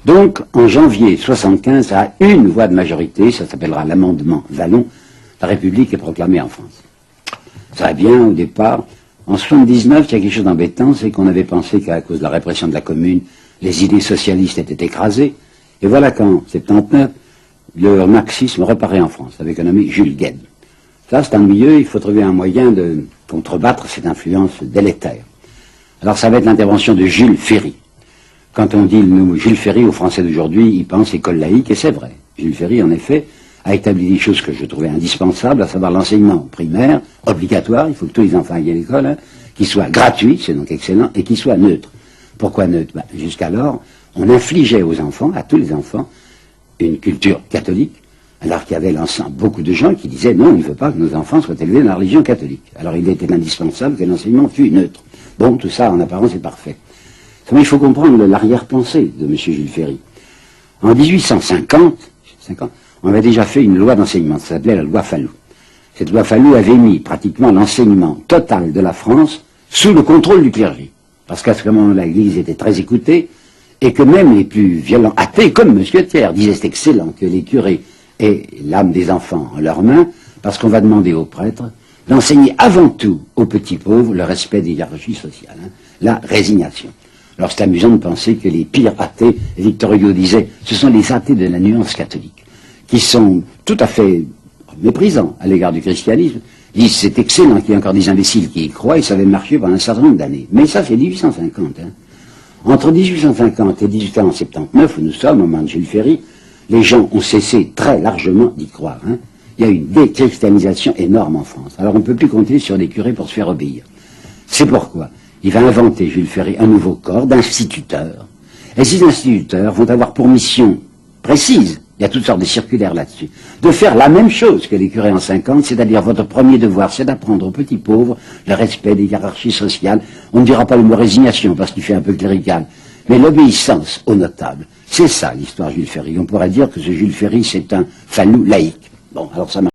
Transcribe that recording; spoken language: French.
Donc, en janvier 75, à une voix de majorité, ça s'appellera l'amendement Vallon, la République est proclamée en France. Ça va bien au départ. En 79, il y a quelque chose d'embêtant, c'est qu'on avait pensé qu'à cause de la répression de la commune, les idées socialistes étaient écrasées. Et voilà qu'en 79, le marxisme reparaît en France, avec un nommé Jules Guesde. Ça, c'est un milieu, il faut trouver un moyen de contrebattre cette influence délétère. Alors ça va être l'intervention de Jules Ferry. Quand on dit le mot Jules Ferry aux Français d'aujourd'hui, ils pensent école laïque, et c'est vrai. Jules Ferry, en effet, a établi des choses que je trouvais indispensables, à savoir l'enseignement primaire, obligatoire, il faut que tous les enfants aillent à l'école, hein, qui soit gratuit, c'est donc excellent, et qui soit neutre. Pourquoi neutre? Jusqu'alors, on infligeait aux enfants, à tous les enfants, une culture catholique, alors qu'il y avait beaucoup de gens qui disaient non, il ne veut pas que nos enfants soient élevés dans la religion catholique. Alors il était indispensable que l'enseignement fût neutre. Bon, tout ça, en apparence, est parfait. Mais il faut comprendre l'arrière-pensée de M. Jules Ferry. En 1850, on avait déjà fait une loi d'enseignement, ça s'appelait la loi Fallou. Cette loi Fallou avait mis pratiquement l'enseignement total de la France sous le contrôle du clergé. Parce qu'à ce moment-là, l'Église était très écoutée, et que même les plus violents athées, comme M. Thiers, disaient c'est excellent que les curés aient l'âme des enfants en leurs mains, parce qu'on va demander aux prêtres d'enseigner avant tout aux petits pauvres le respect des hiérarchies sociales, hein, la résignation. Alors c'est amusant de penser que les pires athées, Victor Hugo disait, ce sont les athées de la nuance catholique, qui sont tout à fait méprisants à l'égard du christianisme, disent c'est excellent qu'il y ait encore des imbéciles qui y croient, et ça avait marché pendant un certain nombre d'années. Mais ça c'est 1850. Hein. Entre 1850 et 1879, où nous sommes, au moment de Jules Ferry, les gens ont cessé très largement d'y croire. Hein. Il y a eu une déchristianisation énorme en France. Alors on ne peut plus compter sur les curés pour se faire obéir. C'est pourquoi il va inventer, Jules Ferry, un nouveau corps d'instituteurs. Et ces instituteurs vont avoir pour mission précise, il y a toutes sortes de circulaires là-dessus, de faire la même chose que les curés en 50, c'est-à-dire votre premier devoir, c'est d'apprendre aux petits pauvres le respect des hiérarchies sociales. On ne dira pas le mot résignation, parce qu'il fait un peu clérical, mais l'obéissance aux notables. C'est ça l'histoire Jules Ferry. On pourrait dire que ce Jules Ferry, c'est un Fallou laïque. Bon, alors ça marche.